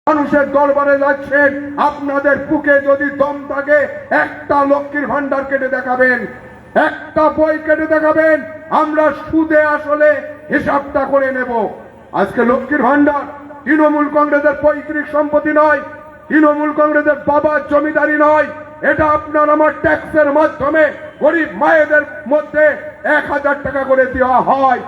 মানুষের দরবারে যাচ্ছেন, আপনাদের বুকে যদি দম থাকে একটা লক্ষ্মীর ভান্ডার কেটে দেখাবেন, একটা বই কেটে দেখাবেন, আমরা সুদে আসলে হিসাবটা করে নেব। আজকে লক্ষ্মীর ভান্ডার তৃণমূল কংগ্রেসের পৈতৃক সম্পত্তি নয়, তৃণমূল কংগ্রেসের বাবার জমিদারি নয়, এটা আপনার আমার ট্যাক্সের মাধ্যমে গরিব মায়েদের মধ্যে 1000 টাকা করে দেওয়া হয়।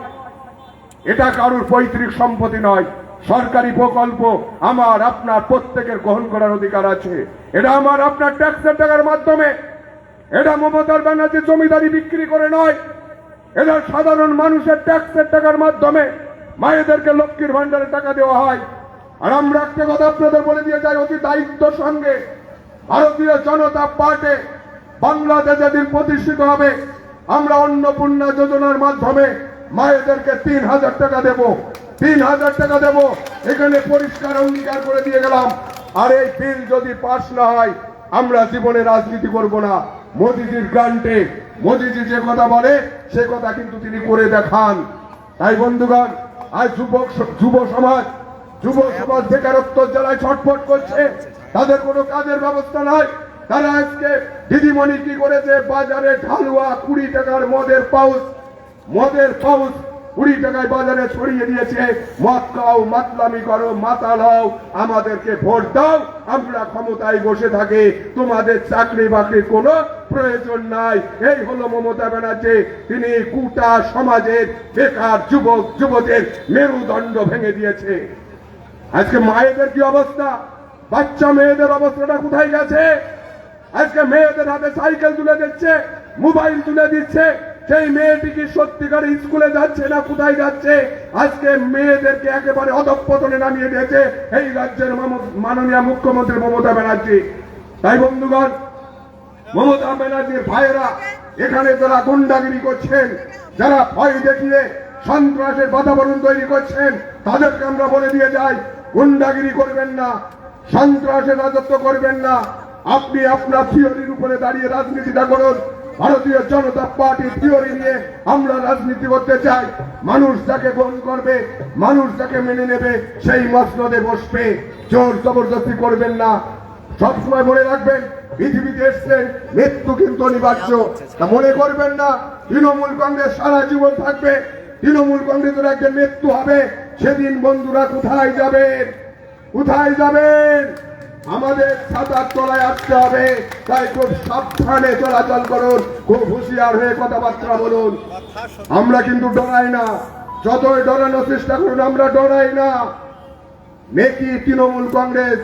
এটা কারুর পৈতৃক সম্পত্তি নয়, সরকারি প্রকল্প আমার আপনার প্রত্যেকের গ্রহণ করার অধিকার আছে। এটা আমার আপনার ট্যাক্সের টাকার মাধ্যমে, এটা মমতা ব্যানার্জি জমিদারি বিক্রি করে নয়, এটা সাধারণ মানুষের ট্যাক্সের টাকার মাধ্যমে মায়েদেরকে লক্ষ্মীর ভান্ডারে টাকা দেওয়া হয়। আর আমরা একটা কথা আপনাদের বলে দিয়ে যাই অতি দায়িত্বের সঙ্গে, ভারতীয় জনতা পার্টি বাংলাদেশে দিন প্রতিষ্ঠিত হবে, আমরা অন্নপূর্ণা যোজনার মাধ্যমে মায়েদেরকে 3000 টাকা দেব, 3000 টাকা দেব, এখানে পরিষ্কার অঙ্গীকার করে দিয়ে গেলাম। আর এই বিল যদি পাস না হয় আমরা জীবনে রাজনীতি করব না। মোদিজির গ্রান্টে মোদিজি যে কথা বলে সে কথা কিন্তু তিনি করে দেখান। তাই বন্ধুগণ, আজ যুব সমাজ বেকারত্ব জ্বালায় ছটফট করছে, তাদের কোনো কাজের ব্যবস্থা নাই। তারা আজকে দিদিমণি কি করেছে, বাজারে ঢালুয়া 20 টাকার মদের পাউচ 20 টাকায় বাজারে ছড়িয়ে দিয়েছে। মদ খাও, মাতলামি করো, মাতাল হও, আমাদেরকে ভোট দাও, আমরা ক্ষমতায় বসে থাকি, তোমাদের চাকরি বাকরির কোনো প্রয়োজন নাই। এই হলো মমতা ব্যানার্জি। তিনি গোটা সমাজের বেকার যুবক যুবতীর মেরুদণ্ড ভেঙে দিয়েছে। আজকে মায়েদের কি অবস্থা, বাচ্চা মেয়েদের অবস্থাটা কোথায় গেছে? আজকে মেয়েদের হাতে সাইকেল তুলে দিচ্ছে, মোবাইল তুলে দিচ্ছে, সেই মেয়েটি কি সত্যিকার স্কুলে যাচ্ছে না কোথায় যাচ্ছে? আজকে মেয়েদেরকে একেবারে অধঃপতনে নামিয়ে দিয়েছে এই রাজ্যের মাননীয় মুখ্যমন্ত্রী মমতা ব্যানার্জি। তাই বন্ধুগণ, মমতা ব্যানার্জির ভাইয়েরা এখানে যারা গুন্ডাগিরি করছেন, যারা ভয় দেখিয়ে সন্ত্রাসের বাতাবরণ তৈরি করছেন, তাদেরকে আমরা বলে দিয়ে যাই, গুন্ডাগিরি করবেন না, সন্ত্রাসের রাজত্ব করবেন না। আপনি আপনার থিওরির উপরে দাঁড়িয়ে রাজনীতিটা করুন। ভারতীয় জনতা পার্টির থিওরি নিয়ে আমরা রাজনীতি করতে চাই। মানুষ যাকে গ্রহণ করবে, মানুষ যাকে মেনে নেবে, সেই মসনদে বসবে। জোর জবরদস্তি করবেন না। সবসময় মনে রাখবেন, পৃথিবীতে এসছেন, মৃত্যু কিন্তু অনিবার্য। তা মনে করবেন না তৃণমূল কংগ্রেস সারা জীবন থাকবে। তৃণমূল কংগ্রেসের একদিন মৃত্যু হবে, সেদিন বন্ধুরা কোথায় যাবেন? কোথায় যাবেন? আমাদের ছাতার তলায় আসতে হবে। তাই খুব সাবধানে চলাচল করুন, খুব হুঁশিয়ার হয়ে কথাবার্তা বলুন। আমরা কিন্তু ডরাই না, যতই ডরানোর চেষ্টা করুন, আমরা ডরাই না। নেকি তৃণমূল কংগ্রেস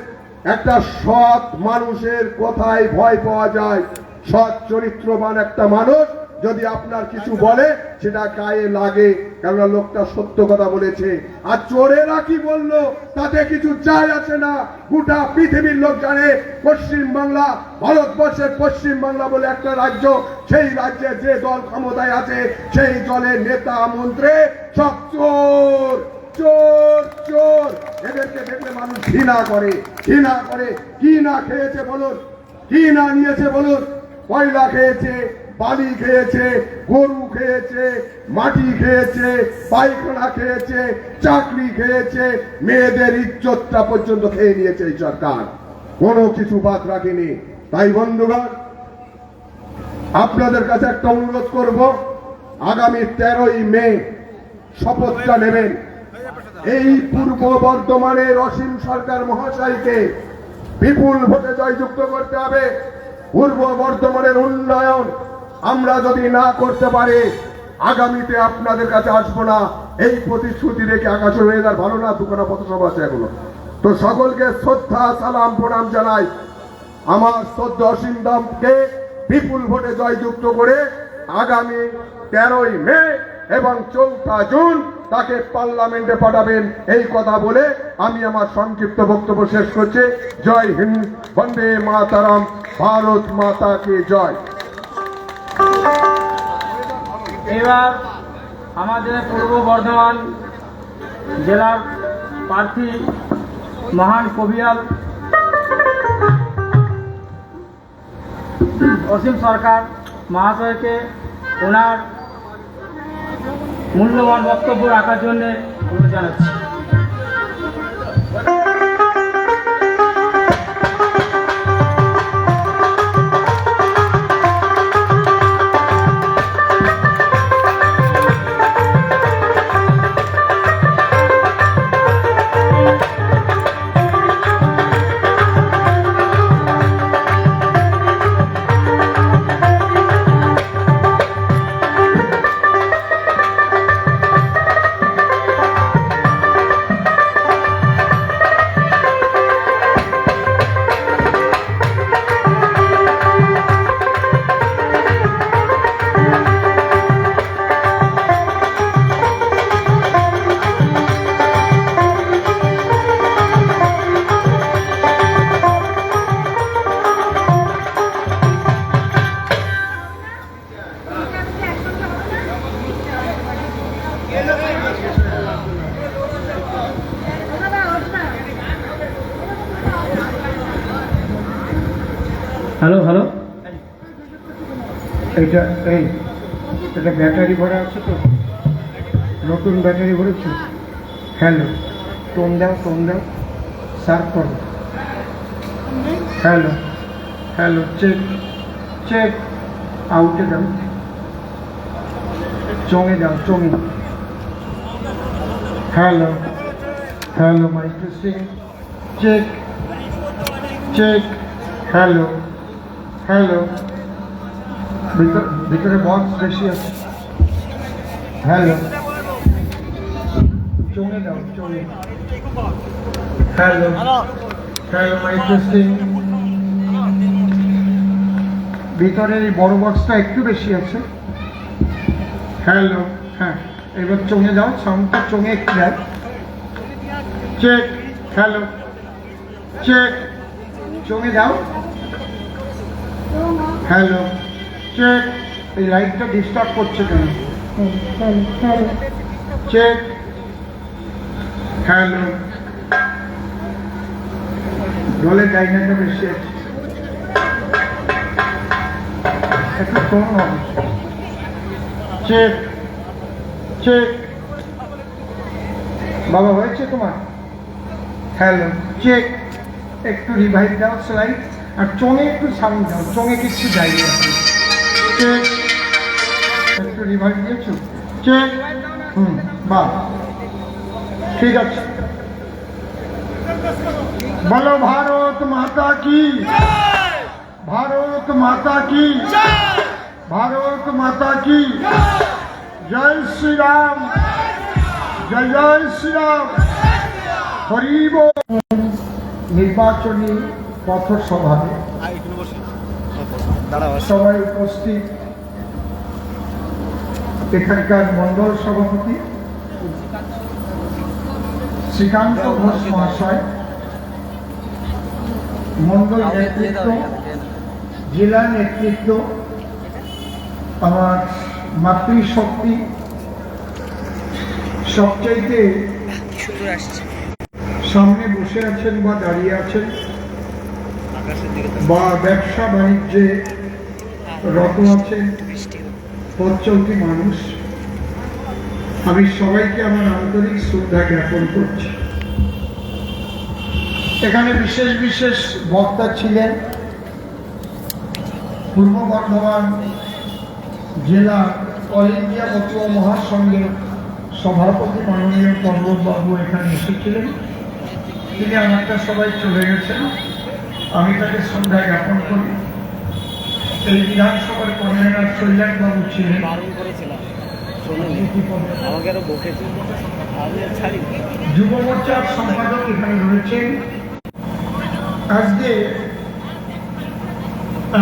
একটা সৎ মানুষের কথায় ভয় পাওয়া যায়। সৎ চরিত্রবান একটা মানুষ যদি আপনার কিছু বলে সেটা গায়ে লাগে, কেননা লোকটা সত্য কথা বলেছে। আর চোরেরা কি বললো তাতে কিছু যায় আসে না। গোটা পৃথিবীর লোক জানে পশ্চিম বাংলা, ভারতবর্ষের পশ্চিম বাংলা বলে একটা রাজ্য, সেই রাজ্যে যে দল ক্ষমতায় আছে সেই দলের নেতা মন্ত্রী সব চোর চোর চোর। এদেরকে দেখলে মানুষ ঘৃণা করে, ঘৃণা করে। কি না খেয়েছে বলুন, কি না নিয়েছে বলুন? কয়লা খেয়েছে, বালি খেয়েছে, গরু খেয়েছে, মাটি খেয়েছে, পায়খানা খেয়েছে, চাকরি খেয়েছে, মেয়েদের ইজ্জতটা পর্যন্ত খেয়ে নিয়েছে এই সরকার, কোনো কিছু বাদ রাখেনি। তাই বন্ধুগণ, আপনাদের কাছে একটা অনুরোধ করব, আগামী 13ই মে শপথটা নেবেন। এই পূর্ব বর্ধমানের অসীম সরকার মহাশয়কে বিপুল ভোটে জয়যুক্ত করতে হবে। পূর্ব বর্ধমানের উন্নয়ন আমরা যদি না করতে পারি, আগামীতে আপনাদের কাছে আসবো না। এই প্রতিশ্রুতি রেখে, আকাশের ওয়েদার ভালো না, দুখানা পথসভা আছে এখনো, তো সকলকে শ্রদ্ধা সালাম প্রণাম জানাই। আমার শ্রদ্ধা অসীম দামকে বিপুল ভোটে জয়যুক্ত করে আগামী 13ই মে এবং 4 জুন তাকে পার্লামেন্টে পাঠাবেন, এই কথা বলে আমি আমার সংক্ষিপ্ত বক্তব্য শেষ করছি। জয় হিন্দ, বন্দে মাতারাম, ভারত মাতা কি জয়। এবার আমাদের পূর্ব বর্ধমান জেলার প্রার্থী মহান কবিয়াল অসীম সরকার মহাশয়কে ওনার মূল্যবান বক্তব্য রাখার জন্য অনুরোধ জানাচ্ছি। হ্যালো হ্যালো, এইটা এটা ব্যাটারি ভরা আছে তো, নতুন ব্যাটারি ভরেছি। হ্যালো, টোন দাও সার্ভ করো। হ্যালো হ্যালো, চেক আউটে দাও, চঙে দাও, চঙে। Hello mic testing, check. Hello ভিতরে বক্স বেশি আছে। হ্যালো, চঙে দাও, চঙে। হ্যালো মাইক টেস্টিং, ভিতরের এই বড় বক্সটা একটু বেশি আছে। হ্যালো, হ্যাঁ এবার চঙে দাও, সাউন্ডটা চঙে একটু দেয়। চেক, হ্যালো, চেক, চঙে দাও। Hello, check. এই লাইটটা ডিস্টার্ব করছে কেন? Check, hello. জলের ডাইনাটা বেশি আছে, একটু টোন হবে। চেক বাবা, হয়েছে তোমার? Hello, check. একটু রিভাইভ দাও স্লাইড, আর চোঙে একটু সাউন্ড দাও, চোঙে কিছু যাইয়ে। চেক, একটু রিভাইভ দিয়েছো? চেক, বাহ, ঠিক আছে। বলো ভারত মাতা কি, ভারত মাতা কি, ভারত মাতা কি। জয় শ্রীরাম, জয় শ্রীরাম, হরি বল। নির্বাচনী পথসভায় সবাই উপস্থিত, এখানকার মন্ডল সভাপতি শ্রীকান্ত ঘোষ মহাশয়, মন্ডল নেতৃত্ব, জেলা নেতৃত্ব, আমার মাতৃশক্তি, সবচাইতে সামনে বসে আছেন বা দাঁড়িয়ে আছেন বা ব্যবসা বাণিজ্যে রত আছেন পথ চলতি মানুষ, আমি সবাইকে আমার আন্তরিক শ্রদ্ধা জ্ঞাপন করছি। এখানে বিশেষ বক্তা ছিলেন পূর্ব বর্ধমান জেলা অল ইন্ডিয়া মতুয়া মহাসংঘের সভাপতি মাননীয় পর্বতবাবু এখানে এসেছিলেন। তিনি আমারটা সবাই চলে গেছেন, আমি তাকে শ্রদ্ধা জ্ঞাপন করি। এই বিধানসভার কনভেনার কল্যাণবাবু ছিলেন, যুব মোর্চার সম্পাদক এখানে রয়েছেন। আজকে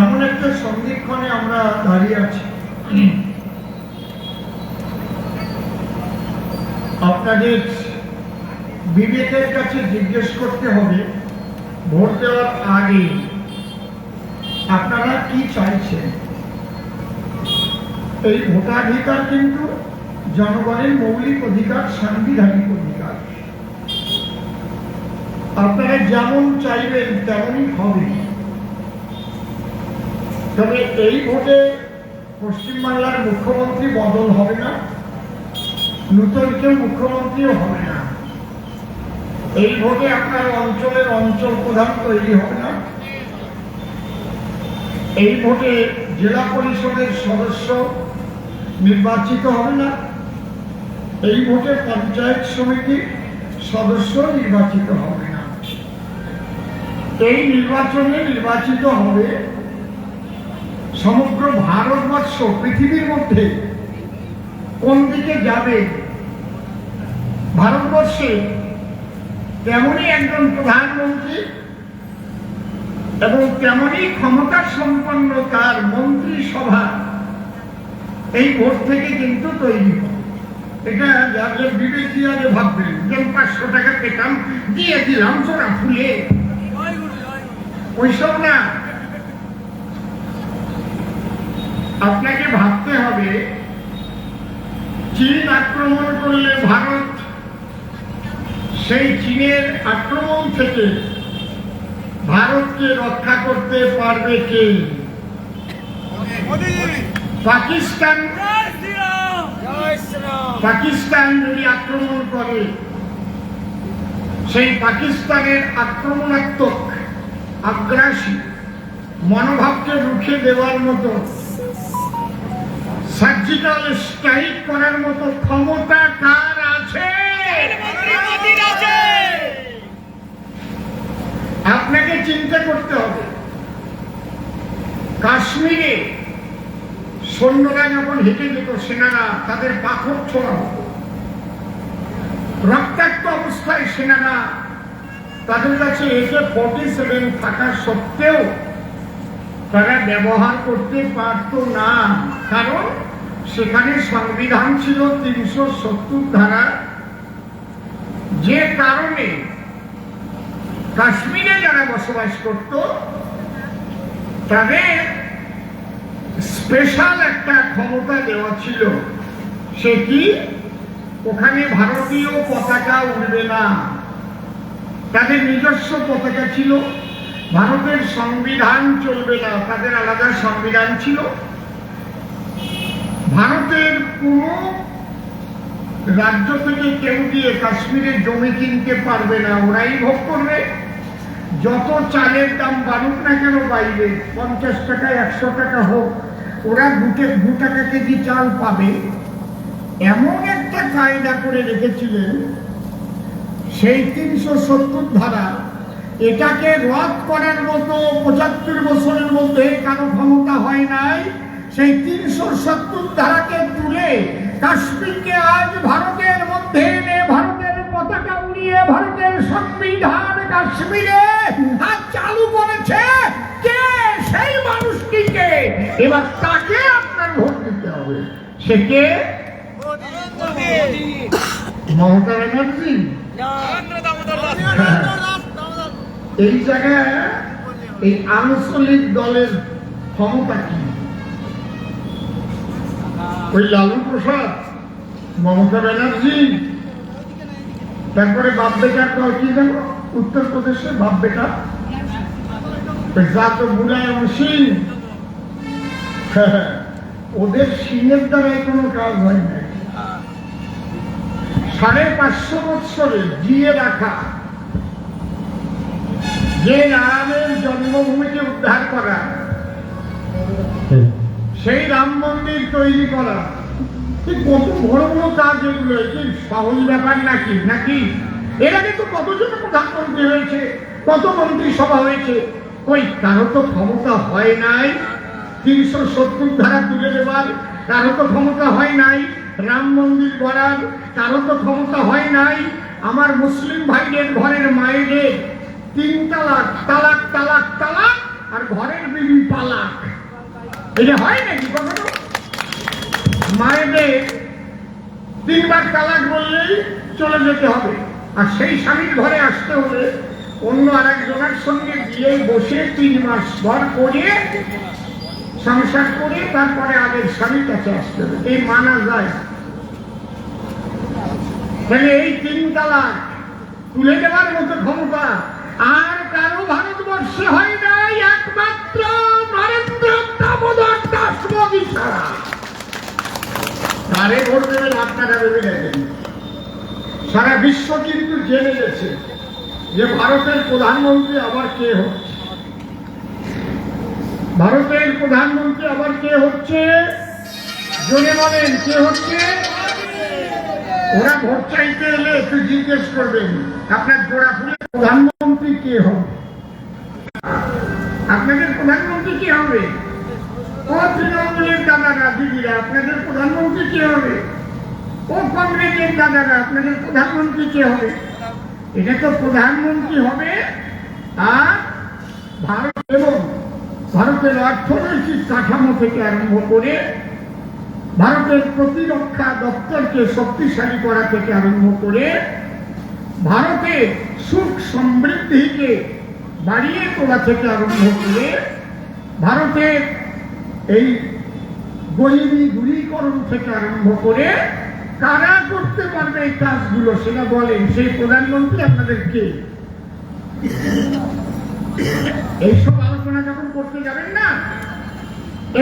এমন একটা সন্ধিক্ষণে আমরা দাঁড়িয়ে আছি, আপনাদের বিবেকের কাছে জিজ্ঞেস করতে হবে ভোট দেওয়ার আগে আপনারা কি চাইছেন। এই ভোটাধিকার কিন্তু জনগণের মৌলিক অধিকার, সাংবিধানিক অধিকার। আপনারা যেমন চাইবেন তেমনই হবে। তবে এই ভোটে পশ্চিমবাংলার মুখ্যমন্ত্রী বদল হবে না, নতুন কেউ মুখ্যমন্ত্রীও হবে না। এই ভোটে আপনার অঞ্চলের অঞ্চল প্রধান তৈরি হবে না। এই ভোটে জেলা পরিষদের সদস্য নির্বাচিত হবে না। এই ভোটে পঞ্চায়েত সমিতির সদস্য নির্বাচিত হবে না। এই নির্বাচনে নির্বাচিত হবে সমগ্র ভারতবর্ষ, পৃথিবীর মধ্যে কোন দিকে যাবে ভারতবর্ষে তেমনই একজন প্রধানমন্ত্রী এবং তেমনই ক্ষমতা সম্পন্ন তার মন্ত্রিসভা এই ভোট থেকে কিন্তু তৈরি হয়। এটা যাদের বিবেক দিয়ে আগে ভাববেন যে 500 টাকা পেতাম দিয়ে দিলাম চোরা ফুলে, ওইসব না। আপনাকে ভাবতে হবে চীন আক্রমণ করলে ভারত সেই চীনের আক্রমণ থেকে ভারতকে রক্ষা করতে পারবে কে? পাকিস্তান। পাকিস্তান যদি আক্রমণ করে, সেই পাকিস্তানের আক্রমণাত্মক আগ্রাসী মনোভাবকে রুখে দেওয়ার মতো, সার্জিক্যাল স্ট্রাইক করার মতো ক্ষমতা কার আছে? আপনাকে চিন্তা করতে হবে। কাশ্মীরে সৈন্যরা যখন হেঁটে যেত, সেনারা তাদের পাথর ছোড়া হতো। রক্তাক্ত অবস্থায় সেনারা, তাদের কাছে AK-47 থাকা সত্ত্বেও তারা ব্যবহার করতে পারত না, কারণ সেখানে সংবিধান ছিল 370 ধারা, যে কারণে কাশ্মীরে যারা বসবাস করত তাদের স্পেশাল একটা ক্ষমতা দেওয়া ছিল। সে কি? ওখানে ভারতীয় পতাকা উড়বে না, তাদের নিজস্ব পতাকা ছিল। ভারতের সংবিধান চলবে না, তাদের আলাদা সংবিধান ছিল। ভারতের কোন রাজ্য থেকে কেউ গিয়ে কাশ্মীরের জমি কিনতে পারবে না, ওরাই ভোগ করবে। যত চালের দাম বাড়ুক না কেন বাইরে, 50 টাকা 100 টাকা হোক, ওরা 2 টাকা কেজি চাল পাবে। এমন একটা কায়দা করে রেখেছিলেন, সেই 370 ধারা, এটাকে রদ করার মতো 75 বছরের মধ্যে কারো ক্ষমতা হয় নাই। সেই 370 ধারাকে তুলে কাশ্মীরকে আজ ভারতের মধ্যে এনে ভারতের পতাকা উড়িয়ে ভারতের সংবিধান কাশ্মীরে আজ চালু করেছে কে? সেই মানুষটিকে। এবার তাকে আপনার ভোট দিতে হবে। সে কে? মমতা ব্যানার্জি। এই জায়গায় এই আঞ্চলিক দলের ক্ষমতা কি? ওই লালু প্রসাদ, মমতা ব্যানার্জি, তারপরে বাপ বেটার দল কি জানো উত্তরপ্রদেশে? বাপ বেটা জাত মুলায়ম সিং। ওদের সিংহের দ্বারাই কোনো কাজ হয় না। 550 বৎসরে জিয়ে রাখা, যে রামের জন্মভূমিকে উদ্ধার করা, সেই রাম মন্দির তৈরি করা, কত বড় বড় কাজ এগুলো, কি সহজ ব্যাপার নাকি? নাকি এর আগে তো কতজন প্রধানমন্ত্রী হয়েছে, কত মন্ত্রিসভা হয়েছে, ওই কারো তো ক্ষমতা হয় নাই। 370 ধারা তুলে দেওয়ার কারো তো ক্ষমতা হয় নাই। রাম মন্দির করার কারো তো ক্ষমতা হয় নাই। আমার মুসলিম ভাইদের ঘরের মায়েদের 3 তালাক, তালাক তালাক তালাক, আর ঘরের বিবি পালাক, এটা হয় নাকি কখনো? মায়েদের 3 বার তালাক বললেই চলে যেতে হবে, আর সেই স্বামীর ঘরে আসতে হলে অন্য আরেকজনের সঙ্গে বিয়ে বসে 3 মাস ঘর করে সংসার করে তারপরে আগের স্বামীর কাছে আসতে হবে। এই মানা যায়? তাহলে এই 3 তালাক তুলে দেওয়ার মতো ক্ষমতা আর কারো ভারতবর্ষে হয় নাই, একমাত্র নরেন্দ্র দামোদর দাস মোদী ছাড়া। কারে ভোট দেবেন আপনারা ভেবে দেখেন। সারা বিশ্ব কিন্তু জেনে গেছে যে ভারতের প্রধানমন্ত্রী আবার কে হচ্ছে। ভারতের প্রধানমন্ত্রী আবার কে হচ্ছে? জোরে বলেন, কে হচ্ছে? ওরা ভোট চাইতে এলে একটু জিজ্ঞেস করবেন আপনার জোড়াফুলে প্রধানমন্ত্রী কে হবে? আপনাদের প্রধানমন্ত্রী কে হবে? ও তৃণমূলের দাদারা দিদিরা, আপনাদের প্রধানমন্ত্রী কে হবে? ও কংগ্রেসের দাদারা, আপনাদের প্রধানমন্ত্রী কে হবে? এটা তো প্রধানমন্ত্রী হবে আর ভারত এবং ভারতের অর্থনৈতিক কাঠামো থেকে আরম্ভ করে ভারতের প্রতিরক্ষা দপ্তরকে শক্তিশালী করা থেকে আরম্ভ করে ভারতের সুখ সমৃদ্ধিকে বাড়িয়ে তোলা থেকে আরম্ভ করে ভারতের এই গরিবী দূরীকরণ থেকে আরম্ভ করে কারা করতে পারবে এই কাজগুলো সেটা বলেন। সেই প্রধানমন্ত্রী আপনাদের কে? এইসব আলোচনা যখন করতে যাবেন না,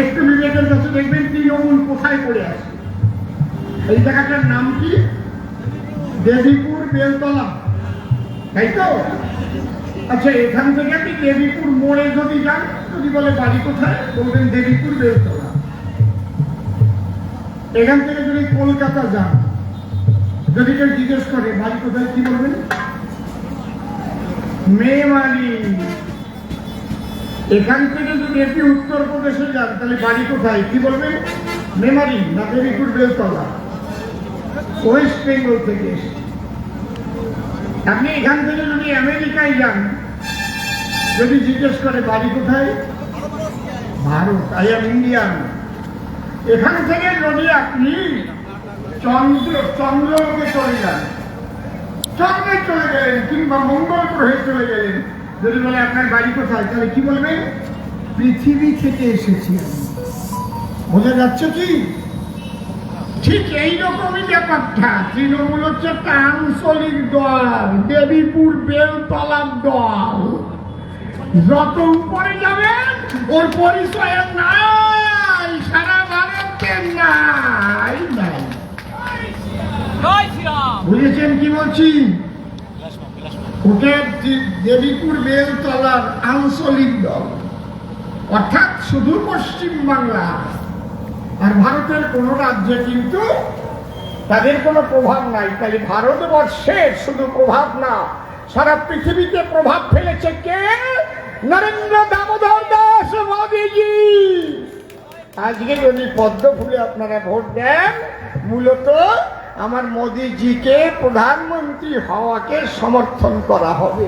একটু বিবেকের কাছে দেখবেন তৃণমূল কোথায় পড়ে আছে। এই জায়গাটার নাম কি? দেবীপুর বেলতলা, তাই তো? আচ্ছা, এখান থেকে আপনি দেবীপুর মোড়ে যদি যান, যদি বলে বাড়ি কোথায়, বলবেন দেবীপুর বেলতলা। এখান থেকে যদি কলকাতা যান, যদি কেউ জিজ্ঞেস করে বাড়ি কোথায়, কি বলবেন? মেমারি। এখান থেকে যদি আপনি উত্তরপ্রদেশে যান, তাহলে বাড়ি কোথায়, কি বলবেন? মেমারি না দেবীপুর বেলতলা? ওয়েস্ট বেঙ্গল থেকে এসে আপনি এখান থেকে যদি আমেরিকায় যান, যদি জিজ্ঞেস করে বাড়ি কোথায়, ভারত, আই এম ইন্ডিয়ান। এখান থেকে যদি আপনি চন্দ্রলোকে চলে যান, চন্দ্রে চলে গেলেন, কিংবা মঙ্গল গ্রহে চলে গেলেন, যদি বলে আপনার বাড়ি কোথায়, তাহলে কি বলবেন? পৃথিবী থেকে এসেছি আমি। বোঝা যাচ্ছে কি? ঠিক এইরকমই ব্যাপারটা। তৃণমূল হচ্ছে একটা আঞ্চলিক দল, দেবীপুর বেলতলার দল। যত উপরে যাবেন ওর পরিচয় নাই, সারা ভারতে নাই। বুঝেছেন কি বলছি? ওটা দেবীপুর বেলতলার আঞ্চলিক দল, অর্থাৎ শুধু পশ্চিম বাংলা আর ভারতের কোন রাজ্যে কিন্তু তাদের কোনো প্রভাব নাই। তাই ভারতবর্ষের শুধু প্রভাব না, সারা পৃথিবীতে প্রভাব ফেলেছে কে? নরেন্দ্র দামোদর দাস মোদীজি। আজকে যদি পদ্ম ফুলে আপনারা ভোট দেন, মূলত আমার মোদীজিকে প্রধানমন্ত্রী হওয়াকে সমর্থন করা হবে।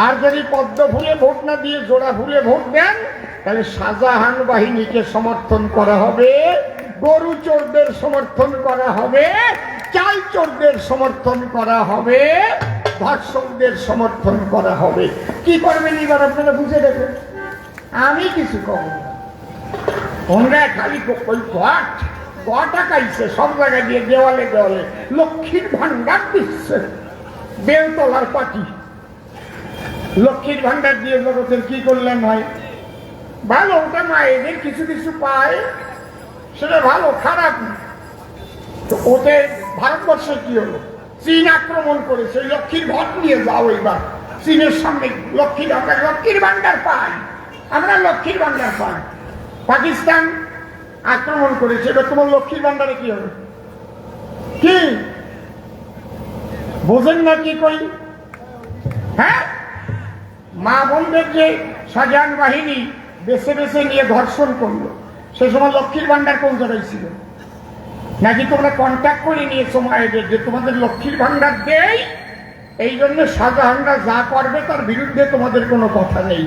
আর যদি পদ্ম ফুলে ভোট না দিয়ে জোড়া ফুলে ভোট দেন, তাহলে শাহজাহান বাহিনীকে সমর্থন করা হবে, গরু চোরদের সমর্থন করা হবে, চাল চোরদের সমর্থন করা হবে, ধর্ষকদের সমর্থন করা হবে। কি করবেন এবার আপনারা বুঝে দেখেন, আমি কিছু করব না। তোমরা খালি টাকাইছে সব জায়গায় দিয়ে, দেওয়ালে দেওয়ালে লক্ষ্মীর ভান্ডার দিচ্ছে। বেলতলার পার্টি লক্ষ্মীর ভান্ডার দিয়ে জগতের কি করলেন হয়? ভালো, ওটা মায়েদের কিছু কিছু পায়, সেটা ভালো, খারাপ না। তো ওতে ভারতবর্ষে কি হলো? চীন আক্রমণ করেছে, লক্ষ্মীর ভোট নিয়ে যাও এবার চীনের সামনে। আমরা লক্ষ্মীর ভান্ডার পাই, আমরা লক্ষ্মীর ভান্ডার পাই। পাকিস্তান আক্রমণ করেছে, এবার তোমার লক্ষ্মীর ভান্ডারে কি হবে? কি বোঝেন না কি কই? হ্যাঁ, মা বোনদের যে শাহজাহান বাহিনী বেছে বেছে নিয়ে ধর্ষণ করলো, সে সময় লক্ষ্মীর ভান্ডার কোন জায়গায় ছিল? নাকি তোমরা কন্ট্যাক্ট করে নিয়েছো মায়েদের যে তোমাদের লক্ষ্মীর ভান্ডার দেই, এই জন্য শাহজাহানরা যা করবে তার বিরুদ্ধে তোমাদের কোনো কথা নেই,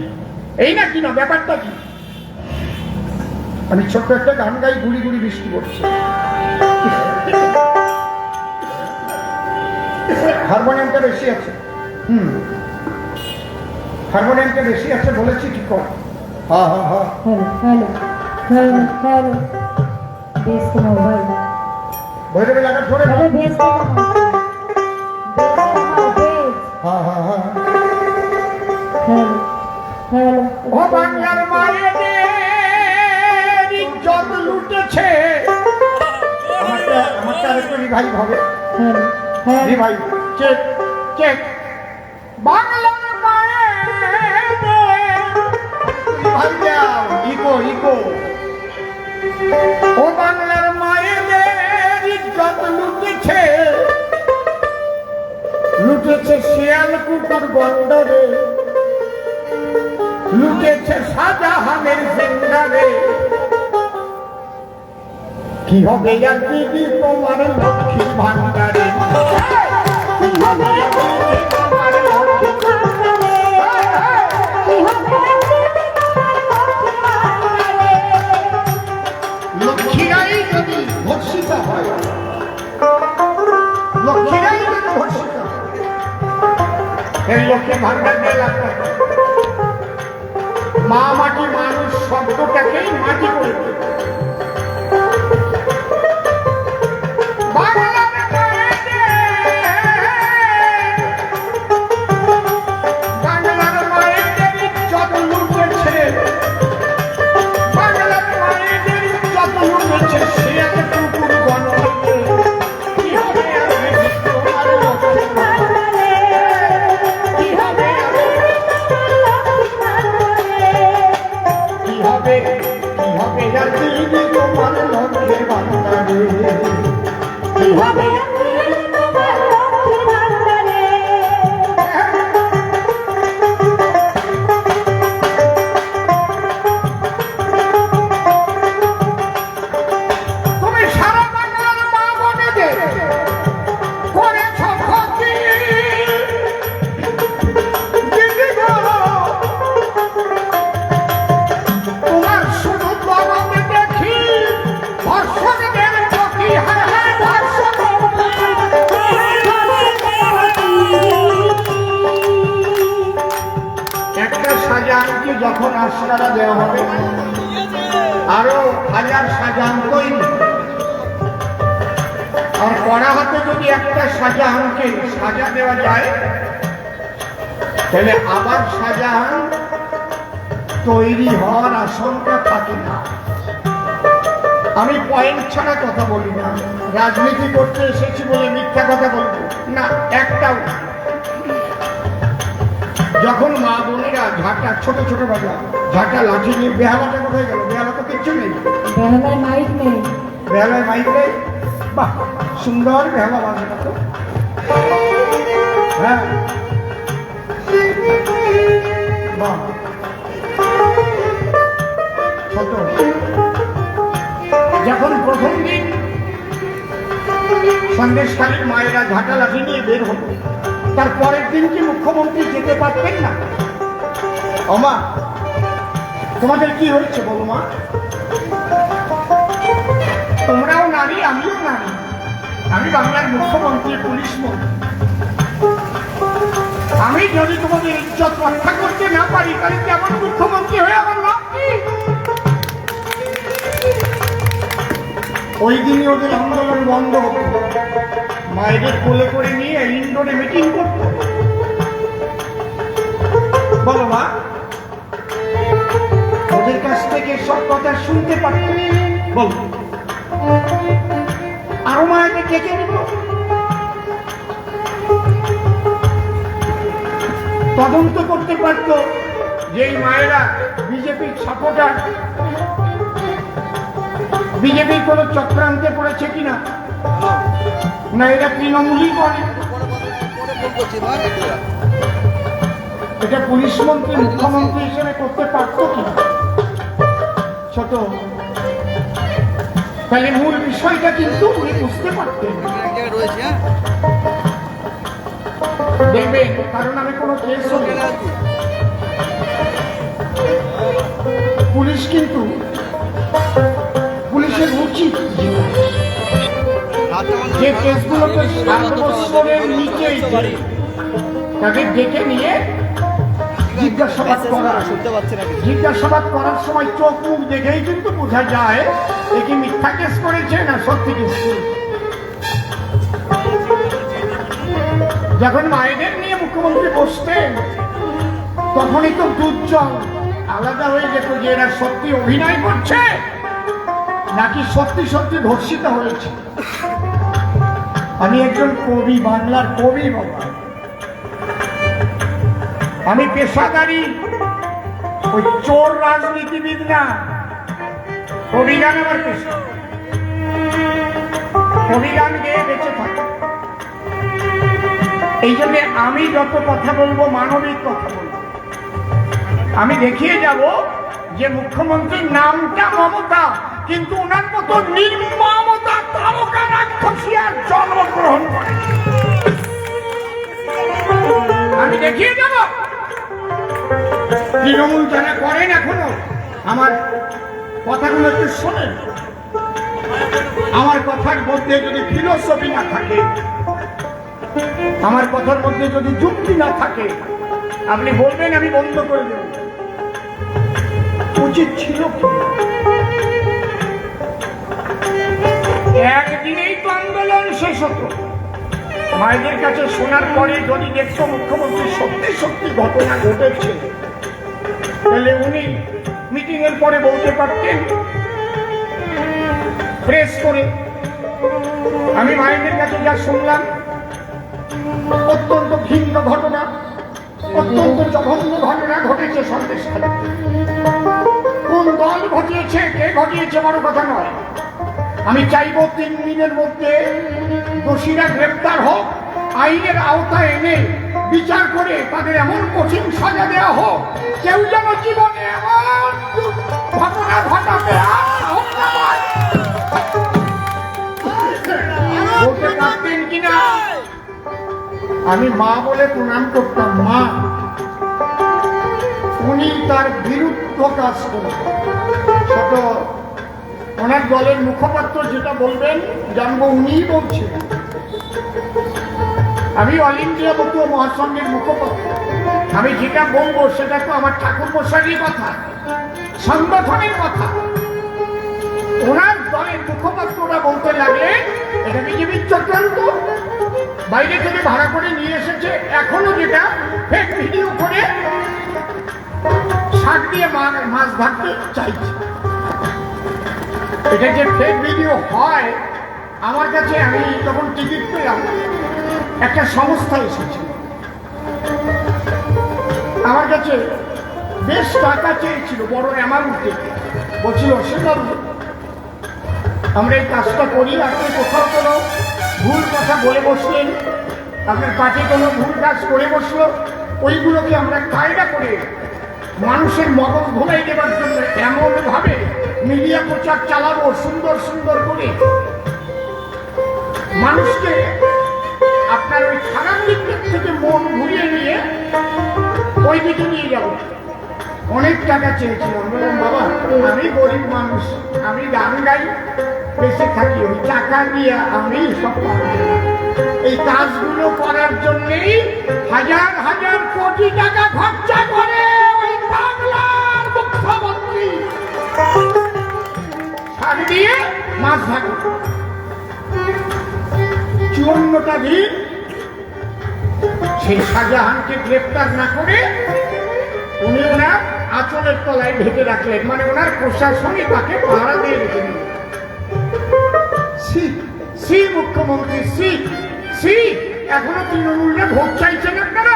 এই না কি? না, ব্যাপারটা কি? আমি ছোট্ট একটা গান গাই, গুড়ি গুড়ি বৃষ্টি পড়ছে। হারমোনিয়ামটা বেশি আছে, হারমোনিয়ামটা বেশি আছে বলেছি, ঠিক কর। হ্যাঁ হ্যাঁ হ্যাঁ, ভৈরব এলাকা ধরে। হ্যাঁ হ্যাঁ হ্যাঁ, ও বাংলার মায়েদের ইজ্জত লুটেছে। আমারটা আরেকটু রিভাইভ হবে, রিভাইভ, চেক চেক। বাংলার মায়েদের রিভাইভ দাও, ইকো ইকো। ও বাংলার মায়েদের ইজ্জত লুটেছে, লুটেছে শিয়াল কুকুর গন্ডরে, লুটেছে শাহজাহানের জিন্দারে। কি হবে আর দিদি তোমার লক্ষ্মীর ভান্ডারে? কি হবে তোমার লক্ষ্মীর ভান্ডারে? লক্ষ্মীরাই যদি ধর্ষিত হয়, লক্ষ্মীরাই যদি ধর্ষিত হয়, এই লক্ষ্মীর ভান্ডার দিয়ে লাগবে। মা মাটি মানুষ শব্দটাকেই মাটি করে দেবে। বাংলার মায়েদের শাহজাহানকে যখন আশকারা দেওয়া হবে, আরো 1000 শাহজাহান তৈরি, আর কড়া হাতে যদি একটা শাহজাহানকে সাজা দেওয়া যায়, তাহলে আবার শাহজাহান তৈরি হওয়ার আশঙ্কা থাকে না। আমি পয়েন্ট ছাড়া কথা বলি না, রাজনীতি করতে এসেছি বলে মিথ্যা কথা বলবো না একটাও। যখন মা বোনেরা ঝাঁটা, ছোট ছোট বাজা ঝাঁটা লাঠি নিয়ে, বেহালাটা কোথায় গেল? বেহালা তো কিচ্ছু নেই, বেহালায় মাইক নেই। বেহালায় মাইক নেই? বাহ, সুন্দর বেহালা বাজাটা তো। হ্যাঁ, বাহ, ছোট। যখন প্রথম দিন সন্দেশখালীর মায়েরা ঝাঁটা লাঠি নিয়ে বের হতো, তার পরের দিন কি মুখ্যমন্ত্রী যেতে পারতেন না? ও মা, তোমাদের কি হয়েছে বলো মা? তোমরাও নারী, আমিও নারী, আমি বাংলার মুখ্যমন্ত্রী, পুলিশ মন্ত্রী। আমি যদি তোমাদের ইজ্জত রক্ষা করতে না পারি, তাহলে কেমন মুখ্যমন্ত্রী হয়ে আমার লাভ কি? ওই দিনই ওদের আন্দোলন বন্ধ হতো, মায়েদের কোলে করে নিয়ে ইন্ডোরে মিটিং করত। বলো মা, ওদের কাছ থেকে সব কথা শুনতে পারত? বল, আরো মায়েকে ডেকে নিব, তদন্ত করতে পারত যে এই মায়েরা বিজেপির সাপোর্টার, বিজেপির কোন চক্রান্তে পড়েছে কিনা, না এটা তৃণমূলই করে। এটা পুলিশ মন্ত্রী, মুখ্যমন্ত্রী হিসেবে করতে পারত কিনা? ছোট, তাহলে মূল বিষয়টা কিন্তু উনি বুঝতে পারতেন। দেখবেন, কারণ আমি কোনো কেস হলে পুলিশ কিন্তু, পুলিশের উচিত যে কেসগুলোকে 7 বছরের নিচেই তাদের ডেকে নিয়ে জিজ্ঞাসাবাদ করার সময় চোখ মুখ দেখেই কিন্তু বোঝা যায় এ কি মিথ্যা কেস করেছে না সত্যি কেস করেছে। যখন মায়েদের নিয়ে মুখ্যমন্ত্রী বসতেন, তখনই তো দুধ জল আলাদা হয়ে যেত যে এরা সত্যি অভিনয় করছে নাকি সত্যি সত্যি ধর্ষিত হয়েছে। আমি একজন কবি, বাংলার কবি বাবা, আমি পেশাদারি ওই চোর রাজনীতিবিদ না, কবিগান আমার পেশা, কবিগান গেয়ে বেঁচে থাকি। এই জন্য আমি যত কথা বলবো মানবিক কথা বলবো। আমি দেখিয়ে যাব যে মুখ্যমন্ত্রীর নামটা মমতা, কিন্তু ওনার মতো নির্মমতা তারকা রাক্ষসিয়ার জন্মগ্রহণ করে। আমি দেখিয়ে যাব তৃণমূল যারা করেন এখনো। আমার কথাগুলো একটু শোনেন, আমার কথার মধ্যে যদি ফিলোসফি না থাকে, আমার কথার মধ্যে যদি যুক্তি না থাকে, আপনি বলবেন, আমি বন্ধ করে দেব। উচিত ছিল কি? একদিনেই তো আন্দোলন শেষ হতো। মায়েদের কাছে শোনার পরে যদি দেখতো মুখ্যমন্ত্রী সত্যি সত্যি ঘটনা ঘটেছে, তাহলে উনি মিটিং এর পরে বলতে পারতেন প্রেস করে, আমি মায়েদের কাছে যা শুনলাম অত্যন্ত ভিন্ন ঘটনা, অত্যন্ত জঘন্য ঘটনা ঘটেছে সন্দেশখালী। কোন দল ঘটিয়েছে, কে ঘটিয়েছে বড় কথা নয়। আমি চাইব 3 দিনের মধ্যে দোষীরা গ্রেপ্তার হোক, আইনের আওতায় এনে বিচার করে তাদের এমন কঠিন সাজা দেওয়া হোক, কেউ যেন জীবনে এমন ঘটনা ঘটাতে বলতে পারতেন কিনা। আমি মা বলে প্রণাম করতাম, মা। উনি তার বিরুদ্ধ কাজ করেন। ছোট, ওনার দলের মুখপাত্র যেটা বলবেন জানবো উনিই বলছেন। আমি অল ইন্ডিয়া বক্তব্য মহাসংঘের মুখপাত্র, আমি যেটা বলবো সেটা তো আমার ঠাকুর মশাইয়ের কথা, সংগঠনের কথা। ওনার দলের মুখপাত্ররা বলতে লাগলে এটা বিজেপির চক্রান্ত, বাইরে থেকে ভাড়া করে নিয়ে এসেছে। এখনো যেটা ফেক ভিডিও করে শাক দিয়ে মাছ ভাজতে চাইছে, এটা যে ফেক ভিডিও হয়। আমার কাছে, আমি যখন টিকিট পেলাম, একটা সংস্থা এসেছিল আমার কাছে, বেশ টাকা চেয়েছিল, বড় অ্যামাউন্টে। বলছিল, অসীমবাবু, আমরা এই কাজটা করি, আপনি কোথাও কোনো ভুল কথা বলে বসলেন, আপনার পার্টি কোনো ভুল কাজ করে বসলো, ওইগুলোকে আমরা কায়দা করে মানুষের মগজ ঘোলাই দেবার জন্য এমনভাবে মিডিয়া প্রচার চালাবো, সুন্দর সুন্দর করে মানুষকে আপনার ওই খারাপ দিক থেকে মন ঘুরিয়ে নিয়ে ওই দিকে নিয়ে যাবো। অনেক টাকা চেয়েছিল। বাবা, আমি গরিব মানুষ, আমি গান গাই, বেঁচে থাকি, ওই টাকা দিয়ে আমি সব পাবো। এই কাজগুলো করার জন্যেই হাজার হাজার কোটি টাকা খরচা করে ওই বাংলার মুখ্যমন্ত্রী শাক দিয়ে মাছ ভাগে। 54টা দিন সেই শাহজাহানকে গ্রেফতার না করে উনি ওনার আঁচলের তলায় ঢেকে রাখলেন, মানে ওনার প্রশাসনই তাকে পাহারা দিয়ে রেখে দিল। সি মুখ্যমন্ত্রী, সি এখনো তৃণমূলে ভোট চাইছেন আপনারা,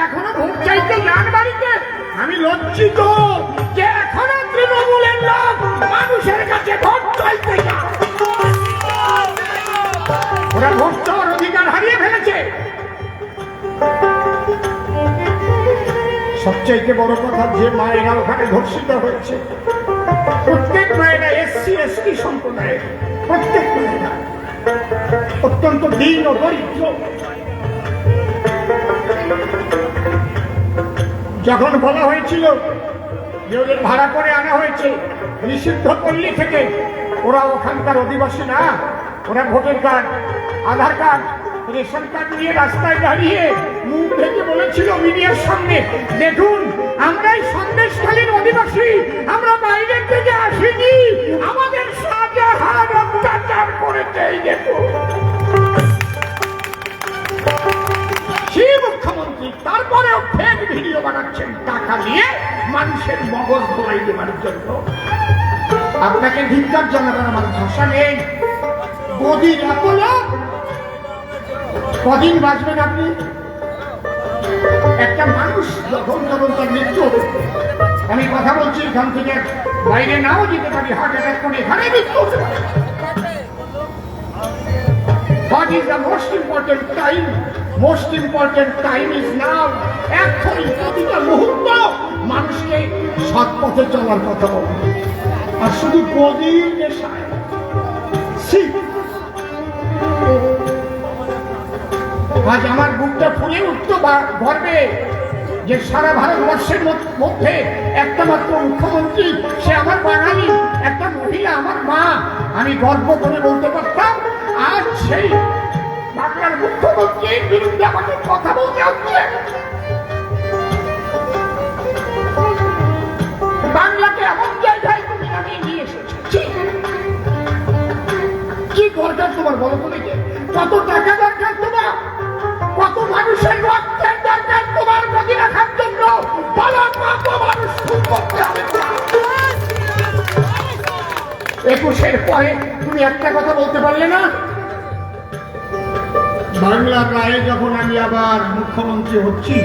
এখনো ভোট চাইতে যান বাড়িতে। আমি লজ্জিত যে এখনো তৃণমূলের লোক মানুষের কাছে ভোট চাইতে যান। ওরা ভোট চাওয়ার অধিকার হারিয়ে ফেলেছে। সবচাইতে বড় কথা, যে মায়েরা ওখানে ধর্ষিত হয়েছে, প্রত্যেক মায়েরা SC ST সম্প্রদায়ের, প্রত্যেক মায়েরা অত্যন্ত দীন ও দরিদ্র। যখন বলা হয়েছিল যে ওদের ভাড়া করে আনা হয়েছে নিষিদ্ধ পল্লী থেকে, ওরা ওখানকার অধিবাসী না, ওরা ভোটার কার্ড, আধার কার্ড, রেশন কার্ড নিয়ে রাস্তায় দাঁড়িয়ে মুখ ঢেকে বলেছিল মিডিয়ার সামনে, দেখুন আমরাই সন্দেশখালীর অধিবাসী, আমরা বাইরের থেকে আসিনি, আমাদের শাহজাহান অত্যাচার করেছে। এই দেখুন, সেই মুখ্যমন্ত্রী তারপরেও ফেক ভিডিও বানাচ্ছেন টাকা দিয়ে মানুষের মগজ ঘোরাই দেওয়ার জন্য। আপনাকে ধিক্কার জানাবার আমার ভাষা নেই। গদির এত লোক, কদিন বাঁচবেন আপনি? একটা মানুষ যখন তার মৃত্যু, আমি কথা বলছি এখান থেকে বাইরে নাও যেতে পারি, হার্ট অ্যাটাক করে এখানে মৃত্যু হতে পারে। What is the most important time? Most important time is now. এখনই, প্রতিটা মুহূর্ত মানুষকে সৎ পথে চলার কথা বলে, আর শুধু গদির নেশায়। আজ আমার বুকটা ফুলে উঠতো গর্বে যে সারা ভারতবর্ষের মধ্যে একটা মাত্র মুখ্যমন্ত্রী, সে আমার বাঙালি, একটা মহিলা, আমার মা। আমি গর্ব করে বলতে পারতাম আজ সেই বাংলার মুখ্যমন্ত্রীর বিরুদ্ধে আমাকে কথা বলতে হচ্ছে। বাংলাকে এমন জায়গায় তুমি নামিয়ে নিয়ে এসেছো, কি দরকার তোমার বলো তো দেখে? কত টাকা দরকার তোমার? কত মানুষের রক্তের দরকার তোমার গদি রাখার জন্য? বলো, কত মানুষ খুন করতে হবে? 21-এর পরে তুমি একটা কথা বলতে পারলে না? বাংলার গায়ে যখন আমি আবার মুখ্যমন্ত্রী হচ্ছি,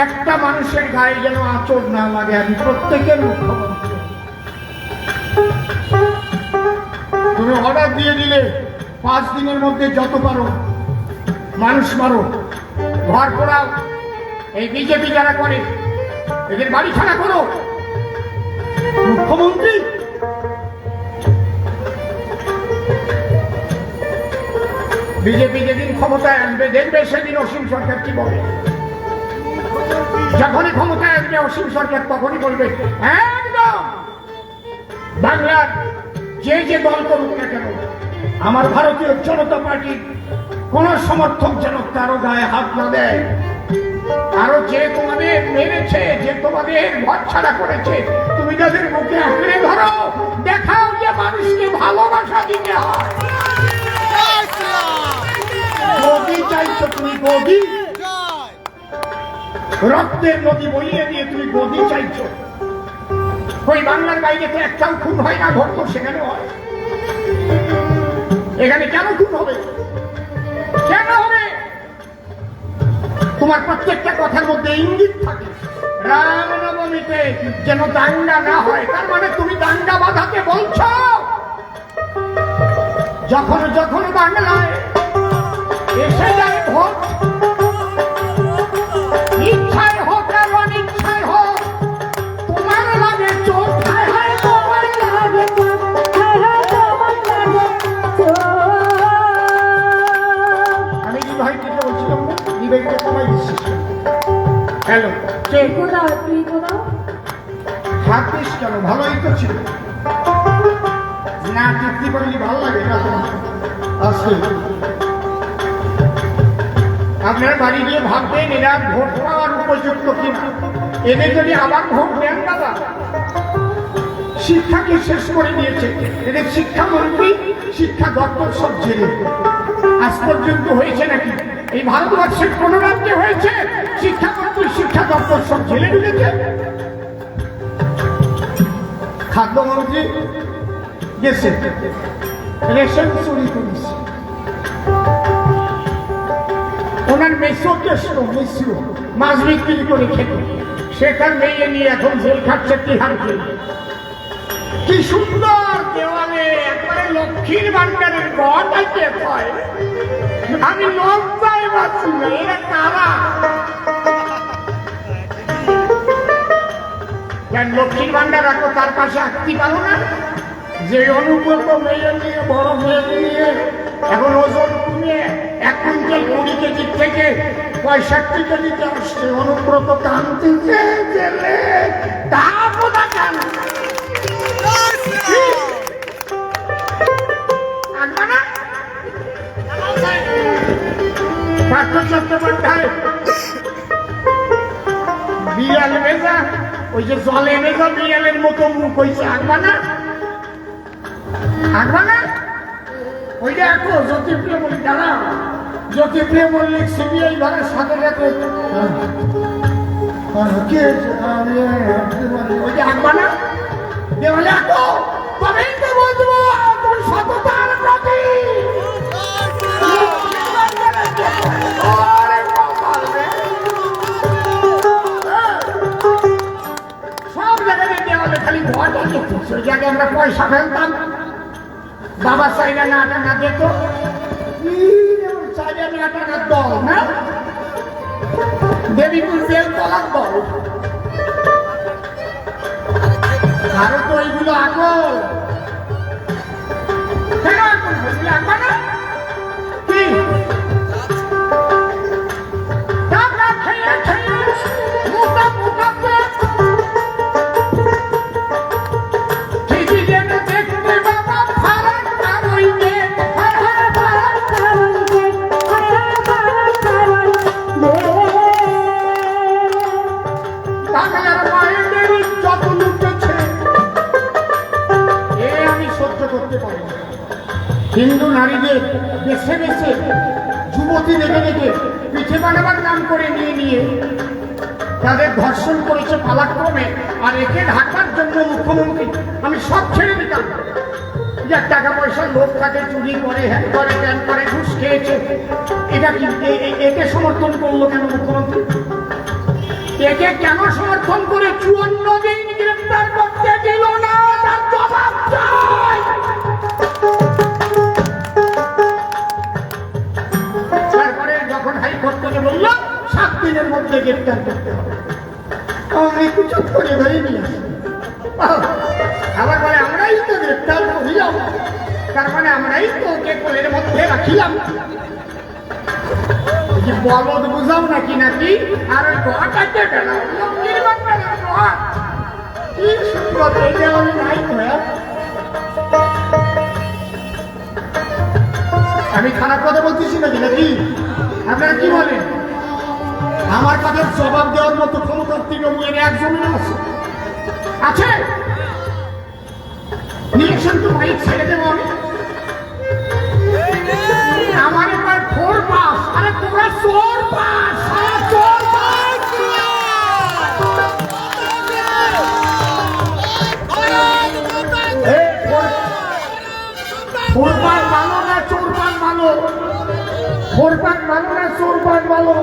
একটা মানুষের গায়ে যেন আঁচড় না লাগে। আমি প্রত্যেকের মুখ্যমন্ত্রী। তুমি অর্ডার দিয়ে দিলে 5 দিনের মধ্যে যত পারো মানুষ মারো, ঘর পোড়াও। এই বিজেপি যারা করে এদের বাড়ি ছাড়া করো। মুখ্যমন্ত্রী বিজেপি যেদিন ক্ষমতায় আসবে দেখবে সেদিন অসীম সরকার কি বলে। যখনই ক্ষমতায় আসবে অসীম সরকার তখনই বলবে একদম বাংলার যে দল করুক না কেন, আমার ভারতীয় জনতা পার্টির কোন সমর্থক যেন কারো গায়ে হাত না দেয়। আরো যে তোমাদের মেরেছে, যে তোমাদের ঘর ছাড়া করেছে, তুমি যাদের মুখে আঁকড়ে ধরো, দেখাও যে মানুষকে ভালোবাসা দিতে হয়। গদি চাইছো তুমি, গদি, রক্তের নদী বইয়ে দিয়ে তুমি গদি চাইছো। ওই বাংলার বাইরে তো একটাও খুন হয় না, ঘটনা সেখানে হয়। এখানে কেন খুন হবে? কেন হবে? তোমার প্রত্যেকটা কথার মধ্যে ইঙ্গিত থাকে রামনবমীতে যেন দাঙ্গা না হয়। তার মানে তুমি দাঙ্গা বাঁধাতে বলছো। যখন যখন বাংলায় এসে যায় ভোট, ইচ্ছায় হোক আর অনিচ্ছায় হোক, তোমার লাগে চোখ, হায় হায় তোমার লাগে চোখ, হায় হায় তোমার লাগে চোখ। আমি কি ভাই কিছু বলছিলাম না? বিবেককে সবাই বিশ্বাস করে। হ্যালো, কে? কোথাও তুই কোথাও হাত দিস কেন? ভালোই তো ছিল না, তৃপ্তি করলে ভালো লাগে না। আসলে আপনার বাড়ি গিয়ে ভাববেন এরা ভোট পাওয়ার উপযুক্ত কিনা। এদের যদি আবার ভোট দেন দাদা, শিক্ষাকে শেষ করে দিয়েছে। এদের শিক্ষামন্ত্রী, শিক্ষা দপ্তর সব জেলে। আজ পর্যন্ত হয়েছে নাকি এই ভারতবর্ষের কোন রাজ্যে হয়েছে শিক্ষামন্ত্রী, শিক্ষা দপ্তর সব জেলে ঢুকেছে? খাদ্যমন্ত্রী গেছে, রেশন চুরি করেছে। ওনার মেসো কেসো, মেসো মাছ বিক্রি করে খেত, সেখান মেয়ে নিয়ে এখন জেল খাচ্ছে তিহার জেল। কি সুন্দর দেওয়ালে একবারে লক্ষ্মীর ভান্ডারের গড় আছে। আমি লজ্জায় পাচ্ছি না, এরা কারা? লক্ষ্মীর ভান্ডার রাখো, তার পাশে আঁকতে পারো না? যে অনুব্রত মেয়ে নিয়ে, বড় মেয়ে নিয়ে এখন ওজন কমিয়ে 1 কুইন্টাল 20 কেজির থেকে 65 কেজিতে আসছে। অনুব্রত কান্তিতে জেলে, তা বোধা কেন? পার্থ চট্টোপাধ্যায় বিড়াল ভেজা, ওই যে জলে ভেজা বিড়ালের মতো মুখ হয়েছে। আঁকবা না, আঁকবা না? ওইটা আঁকো। জ্যোতিপ্রিয় বলি, দাঁড়া, জ্যোতিপ্রিয় মল্লিক সিবিআই ধরার সাথে সাথে ওইটা আঁকবা না? দেওয়ালে আঁকো, তবেই তো বলবো তুমি সততার প্রতি। সব জায়গায় দেওয়ালে খালি ভয় আছে। সেই জায়গায় আমরা পয়সা ফেলতাম, বাবা চাইলে না টাকা দিত, চাইলে না টাকার দল না, দেবীপুর বেল তলার দল। আরো তো এইগুলো আঁকো। কেন আঁকবা না? কি টাকা খেয়ে খেয়ে মোটা মোটা পেট, ঠিকই যেন দেখতে বাবা ফারাক আর ওই যে বাংলার মায়েদের যত লুটেছে, এ আমি সহ্য করতে পারি না। হিন্দু নারীদের বেছে বেছে যুবতী রেখে রেখে পিঠে বানাবার নাম করে নিয়ে নিয়ে তাদের ধর্ষণ করেছে পালাক্রমে। আর একে ঢাকার জন্য মুখ্যমন্ত্রী আমি সব ছেড়ে দিতাম। যে টাকা পয়সার লোক থাকে, চুরি করে, হ্যান করে, ত্যান করে, ঘুষ খেয়েছে, এটা কি একে সমর্থন করলো কেন মুখ্যমন্ত্রী? একে কেন সমর্থন করে 54 দিন গ্রেফতার করতে দিল না? তার জবাব চাই। তারপরে যখন হাইকোর্ট থেকে বলল 7 দিনের মধ্যে গ্রেফতার করতে হবে, আমি কিছু করে ধরে নিয়ে আসি। আবার বলে আমরাই তো গ্রেফতার করিলাম, তার মানে আমরাই তো ওকে কোলের মধ্যে রাখিলাম। বলদ বুঝাও নাকি নাকি? আর ওই ঘটাকে কেন লক্ষ্মীর ভান্ডারের ঘট, কি সুন্দর এটা আমি নাই। আমি খারাপ কথা বলতেছি নাকি নাকি? আপনারা কি বলেন? আমার কথার জবাব দেওয়ার মতো ক্ষমতার তৃণমূলের একজনের আছে ইলেকশন তো মাইক ছেড়ে দেবো আমি। আমার এবার 4 পাস। আরে তোমরা 4 পাস, 4 পাস। ফোরপান মানো না চোরপান মানো, ফোরপান মানো না চোরপান মানো।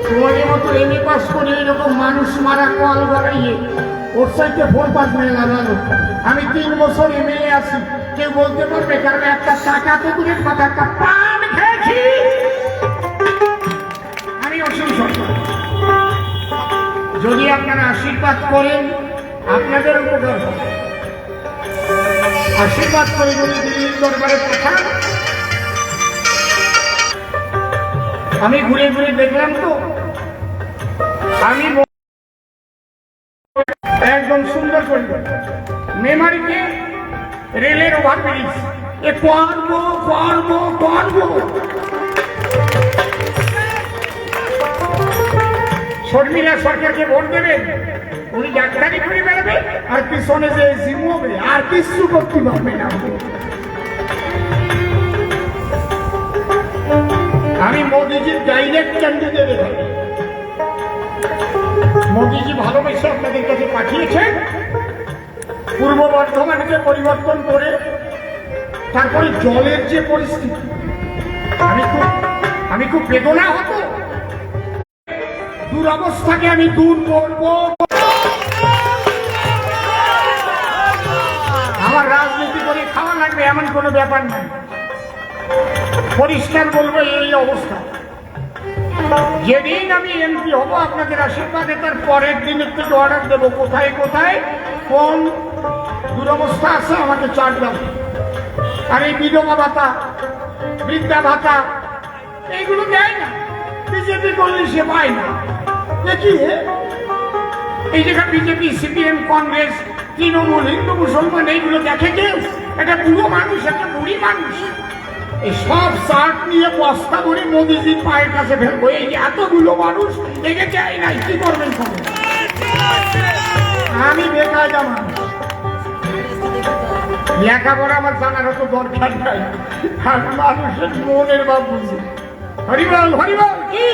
তোমাদের মতো এমএ পাস করে এরকম মানুষ মারা কল বাড়াইয়ে ওর সাইডে ফোরপান মেয়ে লাগানো। আমি 3 বছর এমএলএ আছি, কেউ বলতে পারবে? কারণ একটা টাকা তো দূরের কথা, একটা পান খেয়েছি আমি। অসীম সরকার, যদি আপনারা আশীর্বাদ করেন আপনাদের উপকার হবে। আশীর্বাদ করে যদি দিল্লির দরবারে পাঠান, আমি ঘুরে ঘুরে দেখলাম তো, আমি একদম সুন্দর করে মেমারিতে রেলের ওভারব্রিজ এ করবো করবো করবো। শর্মিলা সরকারকে ভোট দেবেন, উনি ডাক্তারি করে বেড়াবে আর পিছনে যে জিমোবে আর কিছু করতে পারবে না। আমি মোদিজির ডাইরেক্ট ক্যান্ডিডেট। মোদিজি ভালোবেসে আপনাদের কাছে পাঠিয়েছেন পূর্ব বর্ধমানকে পরিবর্তন করে। তারপরে জলের যে পরিস্থিতি, আমি খুব বেদনা হতো। দুরবস্থাকে আমি দূর করব। আমার রাজনীতি করে খাওয়া লাগবে এমন কোনো ব্যাপার নাই। পরিষ্কার বলবো, এই অবস্থা যেদিন আমি এমপি হব আপনাদের আশীর্বাদে তার পরের দিনের থেকে অর্ডার দেবো কোথায় কোথায় কোন দুরবস্থা আছে আমাকে চার্জ দাও। আর এই বিধবা ভাতা, বৃদ্ধা ভাতা এইগুলো দেয় না, বিজেপি করলে সে পায় না। দেখি এই জায়গা বিজেপি, সিপিএম, কংগ্রেস, তৃণমূল, হিন্দু মুসলমান এইগুলো দেখে কেউ? একটা বুড়ো মানুষ, একটা বুড়ি মানুষ, এই সব চার্ট নিয়ে বস্তা ভরে মোদিজির পায়ের কাছে ফেলবো। এই যে এতগুলো মানুষ একে চাই নাই, কি করবেন? আমি বেকায়দা মানুষ, লেখাপড়া আমার জানার তো দরকার নাই। আমি মানুষের মনের ভাব বুঝি। হরিবল হরিবল কি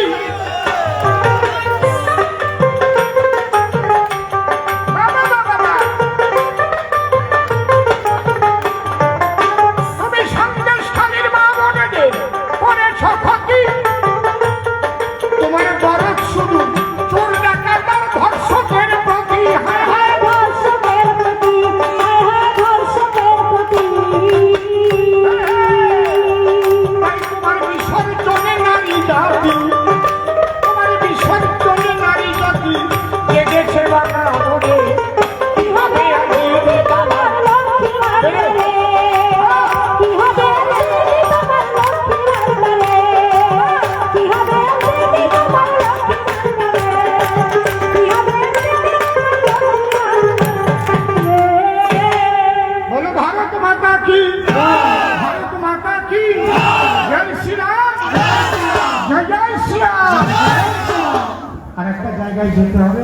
যেতে হবে।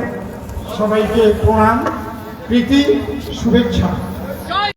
সবাইকে প্রণাম, প্রীতি, শুভেচ্ছা।